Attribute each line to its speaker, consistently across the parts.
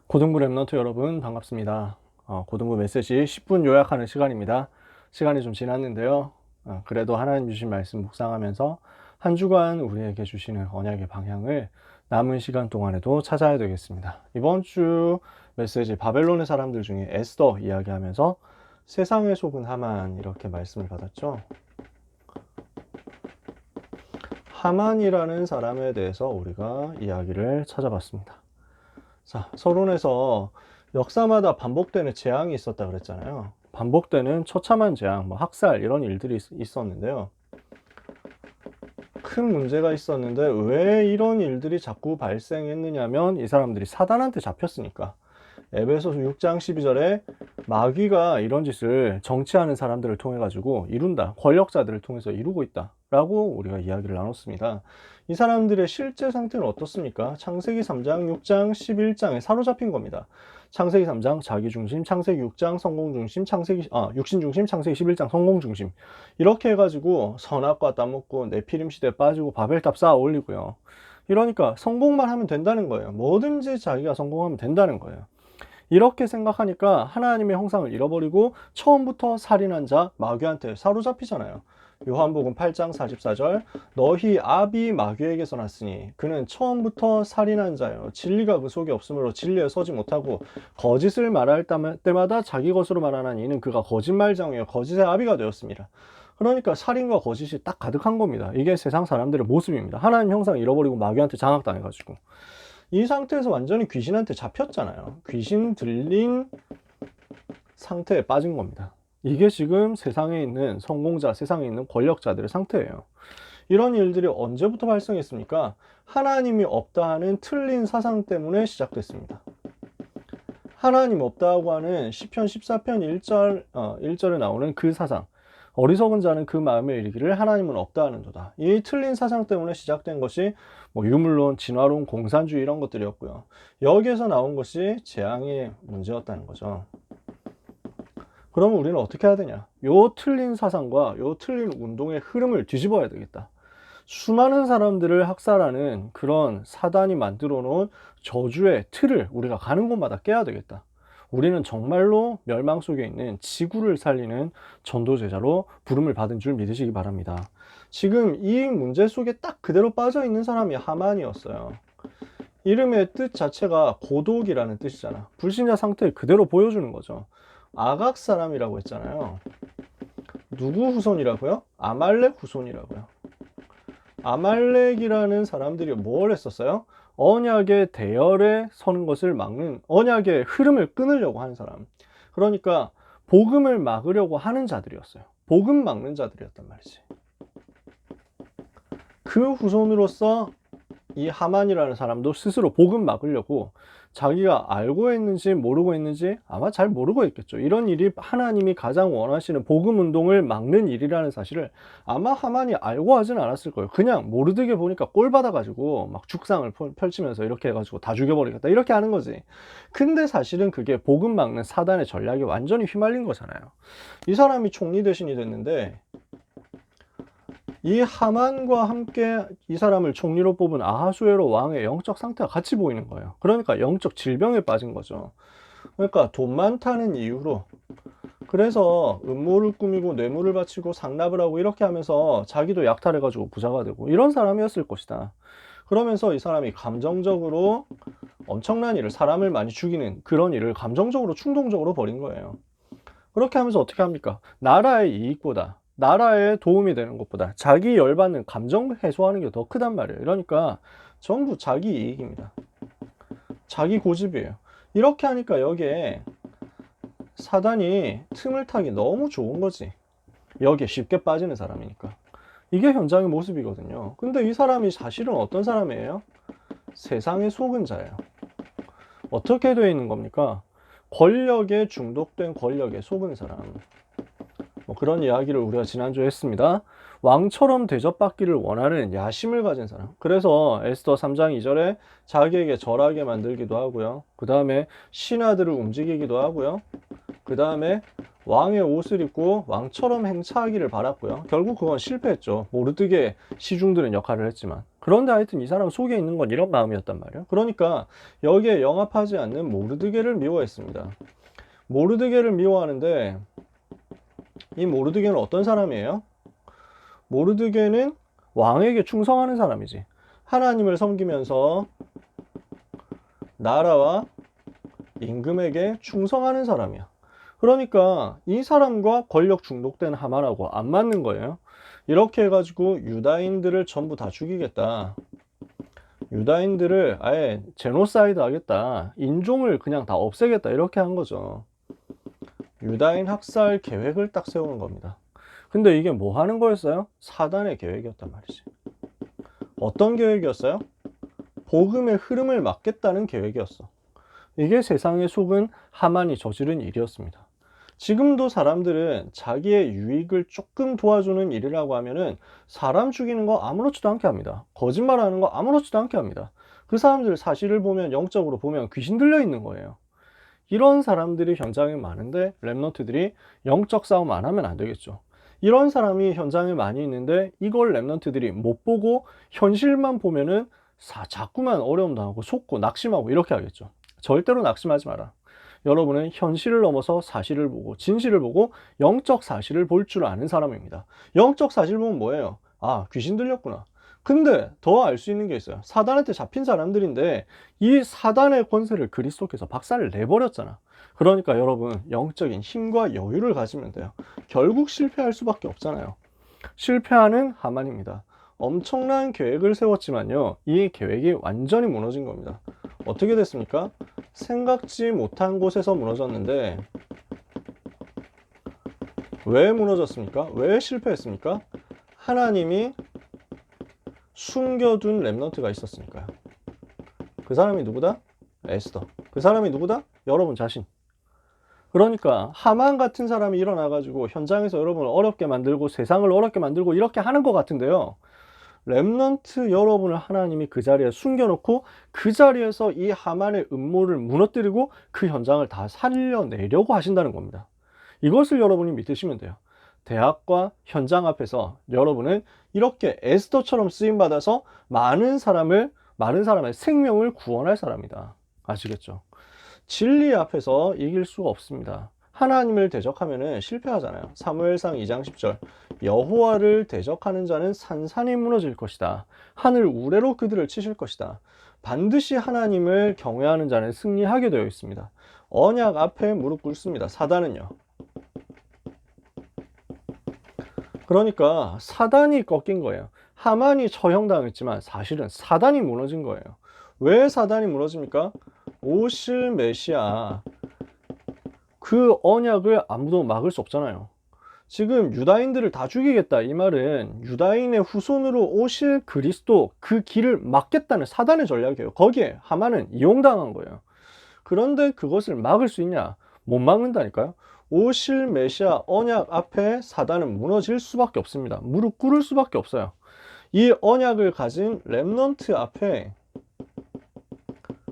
Speaker 1: 고등부 랩런트 여러분 반갑습니다. 고등부 메시지 10분 요약하는 시간입니다. 시간이 좀 지났는데요. 그래도 하나님 주신 말씀 묵상하면서 한 주간 우리에게 주시는 언약의 방향을 남은 시간 동안에도 찾아야 되겠습니다. 이번 주 메시지 바벨론의 사람들 중에 에스더 이야기하면서 세상의 속은 하만 이렇게 말씀을 받았죠. 하만이라는 사람에 대해서 우리가 이야기를 찾아봤습니다. 자, 서론에서 역사마다 반복되는 재앙이 있었다 그랬잖아요. 반복되는 처참한 재앙, 학살 이런 일들이 있었는데요. 큰 문제가 있었는데 왜 이런 일들이 자꾸 발생했느냐면 이 사람들이 사단한테 잡혔으니까. 에베소서 6장 12절에 마귀가 이런 짓을 정치하는 사람들을 통해 가지고 이룬다. 권력자들을 통해서 이루고 있다. 라고 우리가 이야기를 나눴습니다. 이 사람들의 실제 상태는 어떻습니까? 창세기 3장, 6장, 11장에 사로잡힌 겁니다. 창세기 3장 자기중심, 창세기 6장 성공중심, 육신중심, 창세기 11장 성공중심. 이렇게 해가지고 선악과 따먹고 네피림 시대에 빠지고 바벨탑 쌓아 올리고요. 이러니까 성공만 하면 된다는 거예요. 뭐든지 자기가 성공하면 된다는 거예요. 이렇게 생각하니까 하나님의 형상을 잃어버리고 처음부터 살인한 자 마귀한테 사로잡히잖아요. 요한복음 8장 44절 너희 아비 마귀에게서 났으니 그는 처음부터 살인한 자요 진리가 그 속에 없으므로 진리에 서지 못하고 거짓을 말할 때마다 자기 것으로 말하는 이는 그가 거짓말장이요 거짓의 아비가 되었습니다. 그러니까 살인과 거짓이 딱 가득한 겁니다. 이게 세상 사람들의 모습입니다. 하나님 형상 잃어버리고 마귀한테 장악당해가지고 이 상태에서 완전히 귀신한테 잡혔잖아요. 귀신 들린 상태에 빠진 겁니다. 이게 지금 세상에 있는 성공자, 세상에 있는 권력자들의 상태예요. 이런 일들이 언제부터 발생했습니까? 하나님이 없다 하는 틀린 사상 때문에 시작됐습니다. 하나님 없다고 하는 시편 14편 1절에 나오는 그 사상. 어리석은 자는 그 마음에 이르기를 하나님은 없다 하는도다. 이 틀린 사상 때문에 시작된 것이 유물론, 진화론, 공산주의 이런 것들이었고요. 여기에서 나온 것이 재앙의 문제였다는 거죠. 그러면 우리는 어떻게 해야 되냐? 요 틀린 사상과 요 틀린 운동의 흐름을 뒤집어야 되겠다. 수많은 사람들을 학살하는 그런 사단이 만들어 놓은 저주의 틀을 우리가 가는 곳마다 깨야 되겠다. 우리는 정말로 멸망 속에 있는 지구를 살리는 전도제자로 부름을 받은 줄 믿으시기 바랍니다. 지금 이 문제 속에 딱 그대로 빠져 있는 사람이 하만이었어요. 이름의 뜻 자체가 고독이라는 뜻이잖아. 불신자 상태를 그대로 보여주는 거죠. 아각 사람이라고 했잖아요. 누구 후손이라고요? 아말렉 후손이라고요. 아말렉이라는 사람들이 뭘 했었어요? 언약의 대열에 서는 것을 막는, 언약의 흐름을 끊으려고 하는 사람. 그러니까 복음을 막으려고 하는 자들이었어요. 복음 막는 자들이었단 말이지. 그 후손으로서 이 하만이라는 사람도 스스로 복음 막으려고 자기가 알고 있는지 모르고 있는지 아마 잘 모르고 있겠죠. 이런 일이 하나님이 가장 원하시는 복음 운동을 막는 일이라는 사실을 아마 하만이 알고 하진 않았을 거예요. 그냥 모르드게 보니까 꼴 받아가지고 막 죽상을 펼치면서 이렇게 해가지고 다 죽여버리겠다 이렇게 하는 거지. 근데 사실은 그게 복음 막는 사단의 전략이 완전히 휘말린 거잖아요. 이 사람이 총리 대신이 됐는데 이 하만과 함께 이 사람을 총리로 뽑은 아하수에로 왕의 영적 상태가 같이 보이는 거예요. 그러니까 영적 질병에 빠진 거죠. 그러니까 돈 많다는 이유로 그래서 음모를 꾸미고 뇌물을 바치고 상납을 하고 이렇게 하면서 자기도 약탈해가지고 부자가 되고 이런 사람이었을 것이다. 그러면서 이 사람이 감정적으로 엄청난 일을 사람을 많이 죽이는 그런 일을 감정적으로 충동적으로 벌인 거예요. 그렇게 하면서 어떻게 합니까? 나라의 이익보다 나라에 도움이 되는 것보다 자기 열받는 감정 해소하는 게 더 크단 말이에요. 이러니까 전부 자기 이익입니다. 자기 고집이에요. 이렇게 하니까 여기에 사단이 틈을 타기 너무 좋은 거지. 여기에 쉽게 빠지는 사람이니까. 이게 현장의 모습이거든요. 근데 이 사람이 사실은 어떤 사람이에요? 세상에 속은 자예요. 어떻게 되어 있는 겁니까? 권력에 중독된 권력에 속은 사람. 그런 이야기를 우리가 지난주에 했습니다. 왕처럼 대접받기를 원하는 야심을 가진 사람. 그래서 에스더 3장 2절에 자기에게 절하게 만들기도 하고요. 그 다음에 신하들을 움직이기도 하고요. 그 다음에 왕의 옷을 입고 왕처럼 행차하기를 바랐고요. 결국 그건 실패했죠. 모르드게 시중드는 역할을 했지만. 그런데 하여튼 이 사람 속에 있는 건 이런 마음이었단 말이에요. 그러니까 여기에 영합하지 않는 모르드게를 미워했습니다. 모르드게를 미워하는데 이 모르드게는 어떤 사람이에요? 모르드게는 왕에게 충성하는 사람이지. 하나님을 섬기면서 나라와 임금에게 충성하는 사람이야. 그러니까 이 사람과 권력 중독된 하만하고 안 맞는 거예요. 이렇게 해가지고 유다인들을 전부 다 죽이겠다. 유다인들을 아예 제노사이드 하겠다. 인종을 그냥 다 없애겠다. 이렇게 한 거죠. 유다인 학살 계획을 딱 세우는 겁니다. 근데 이게 뭐 하는 거였어요? 사단의 계획이었단 말이지. 어떤 계획이었어요? 복음의 흐름을 막겠다는 계획이었어. 이게 세상의 속은 하만이 저지른 일이었습니다. 지금도 사람들은 자기의 유익을 조금 도와주는 일이라고 하면은 사람 죽이는 거 아무렇지도 않게 합니다. 거짓말하는 거 아무렇지도 않게 합니다. 그 사람들 사실을 보면, 영적으로 보면 귀신 들려 있는 거예요. 이런 사람들이 현장에 많은데 랩런트들이 영적 싸움 안 하면 안 되겠죠. 이런 사람이 현장에 많이 있는데 이걸 랩런트들이 못 보고 현실만 보면은 자꾸만 어려움 당하고 속고 낙심하고 이렇게 하겠죠. 절대로 낙심하지 마라. 여러분은 현실을 넘어서 사실을 보고 진실을 보고 영적 사실을 볼 줄 아는 사람입니다. 영적 사실 보면 뭐예요? 아, 귀신 들렸구나. 근데 더 알 수 있는 게 있어요. 사단한테 잡힌 사람들인데 이 사단의 권세를 그리스도께서 박살을 내버렸잖아. 그러니까 여러분, 영적인 힘과 여유를 가지면 돼요. 결국 실패할 수밖에 없잖아요. 실패하는 하만입니다. 엄청난 계획을 세웠지만요, 이 계획이 완전히 무너진 겁니다. 어떻게 됐습니까? 생각지 못한 곳에서 무너졌는데 왜 무너졌습니까? 왜 실패했습니까? 하나님이 숨겨둔 랩넌트가 있었으니까요. 그 사람이 누구다? 에스더. 그 사람이 누구다? 여러분 자신. 그러니까 하만 같은 사람이 일어나가지고 현장에서 여러분을 어렵게 만들고 세상을 어렵게 만들고 이렇게 하는 것 같은데요, 렘넌트 여러분을 하나님이 그 자리에 숨겨놓고 그 자리에서 이 하만의 음모를 무너뜨리고 그 현장을 다 살려내려고 하신다는 겁니다. 이것을 여러분이 믿으시면 돼요. 대학과 현장 앞에서 여러분은 이렇게 에스더처럼 쓰임받아서 많은 사람의 생명을 구원할 사람이다. 아시겠죠? 진리 앞에서 이길 수가 없습니다. 하나님을 대적하면은 실패하잖아요. 사무엘상 2장 10절, 여호와를 대적하는 자는 산산이 무너질 것이다. 하늘 우레로 그들을 치실 것이다. 반드시 하나님을 경외하는 자는 승리하게 되어 있습니다. 언약 앞에 무릎 꿇습니다. 사단은요. 그러니까 사단이 꺾인 거예요. 하만이 처형당했지만 사실은 사단이 무너진 거예요. 왜 사단이 무너집니까? 오실 메시아, 그 언약을 아무도 막을 수 없잖아요. 지금 유다인들을 다 죽이겠다, 이 말은 유다인의 후손으로 오실 그리스도, 그 길을 막겠다는 사단의 전략이에요. 거기에 하만은 이용당한 거예요. 그런데 그것을 막을 수 있냐? 못 막는다니까요. 오실 메시아 언약 앞에 사단은 무너질 수밖에 없습니다. 무릎 꿇을 수밖에 없어요. 이 언약을 가진 렘넌트 앞에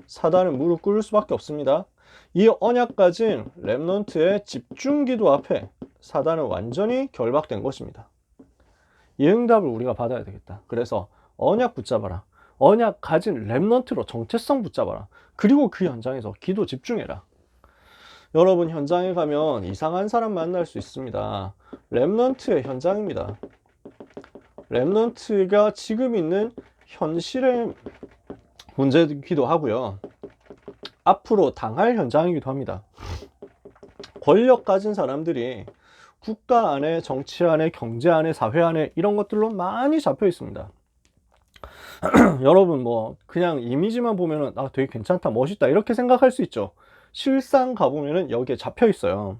Speaker 1: 사단은 무릎 꿇을 수밖에 없습니다. 이 언약 가진 렘넌트의 집중기도 앞에 사단은 완전히 결박된 것입니다. 이 응답을 우리가 받아야 되겠다. 그래서 언약 붙잡아라. 언약 가진 렘넌트로 정체성 붙잡아라. 그리고 그 현장에서 기도 집중해라. 여러분, 현장에 가면 이상한 사람 만날 수 있습니다. 렘넌트의 현장입니다. 렘넌트가 지금 있는 현실의 문제이기도 하고요, 앞으로 당할 현장이기도 합니다. 권력 가진 사람들이 국가 안에, 정치 안에, 경제 안에, 사회 안에 이런 것들로 많이 잡혀 있습니다. 여러분, 뭐 그냥 이미지만 보면은 아, 되게 괜찮다, 멋있다 이렇게 생각할 수 있죠. 실상 가보면은 여기에 잡혀 있어요.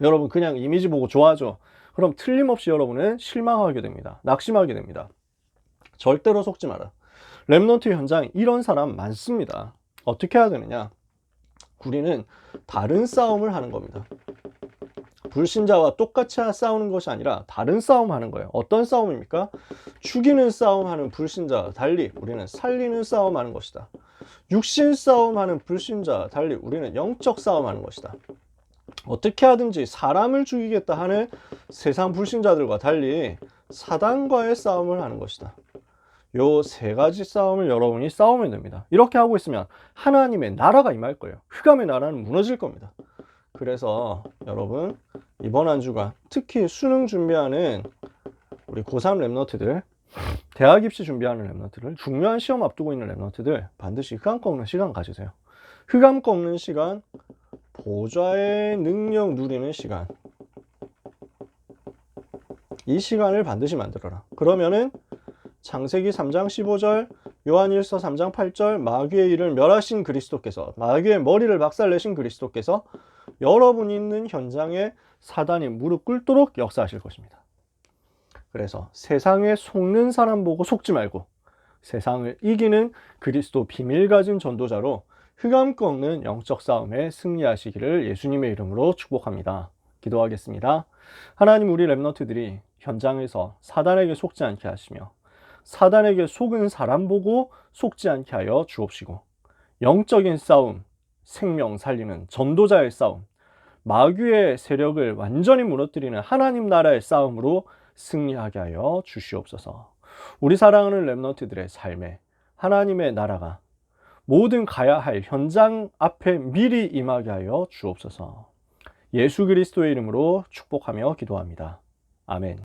Speaker 1: 여러분, 그냥 이미지 보고 좋아하죠. 그럼 틀림없이 여러분은 실망하게 됩니다. 낙심하게 됩니다. 절대로 속지 마라. 렘넌트 현장 이런 사람 많습니다. 어떻게 해야 되느냐? 우리는 다른 싸움을 하는 겁니다. 불신자와 똑같이 싸우는 것이 아니라 다른 싸움 하는 거예요. 어떤 싸움입니까? 죽이는 싸움 하는 불신자 달리 우리는 살리는 싸움 하는 것이다. 육신 싸움 하는 불신자 달리 우리는 영적 싸움 하는 것이다. 어떻게 하든지 사람을 죽이겠다 하는 세상 불신자들과 달리 사단과의 싸움을 하는 것이다. 요 세 가지 싸움을 여러분이 싸우면 됩니다. 이렇게 하고 있으면 하나님의 나라가 임할 거예요. 흑암의 나라는 무너질 겁니다. 그래서 여러분 이번 한 주간 특히 수능 준비하는 우리 고3 랩너트들, 대학 입시 준비하는 랩너트들, 중요한 시험 앞두고 있는 랩너트들 반드시 흑암 꺾는 시간 가지세요. 흑암 꺾는 시간, 보좌의 능력 누리는 시간, 이 시간을 반드시 만들어라. 그러면은 창세기 3장 15절, 요한일서 3장 8절, 마귀의 일을 멸하신 그리스도께서, 마귀의 머리를 박살내신 그리스도께서 여러분이 있는 현장에 사단이 무릎 꿇도록 역사하실 것입니다. 그래서 세상에 속는 사람 보고 속지 말고 세상을 이기는 그리스도 비밀 가진 전도자로 흑암 꺾는 영적 싸움에 승리하시기를 예수님의 이름으로 축복합니다. 기도하겠습니다. 하나님, 우리 랩너트들이 현장에서 사단에게 속지 않게 하시며 사단에게 속은 사람 보고 속지 않게 하여 주옵시고, 영적인 싸움, 생명 살리는 전도자의 싸움, 마귀의 세력을 완전히 무너뜨리는 하나님 나라의 싸움으로 승리하게 하여 주시옵소서. 우리 사랑하는 랩너트들의 삶에 하나님의 나라가 모든 가야 할 현장 앞에 미리 임하게 하여 주옵소서. 예수 그리스도의 이름으로 축복하며 기도합니다. 아멘.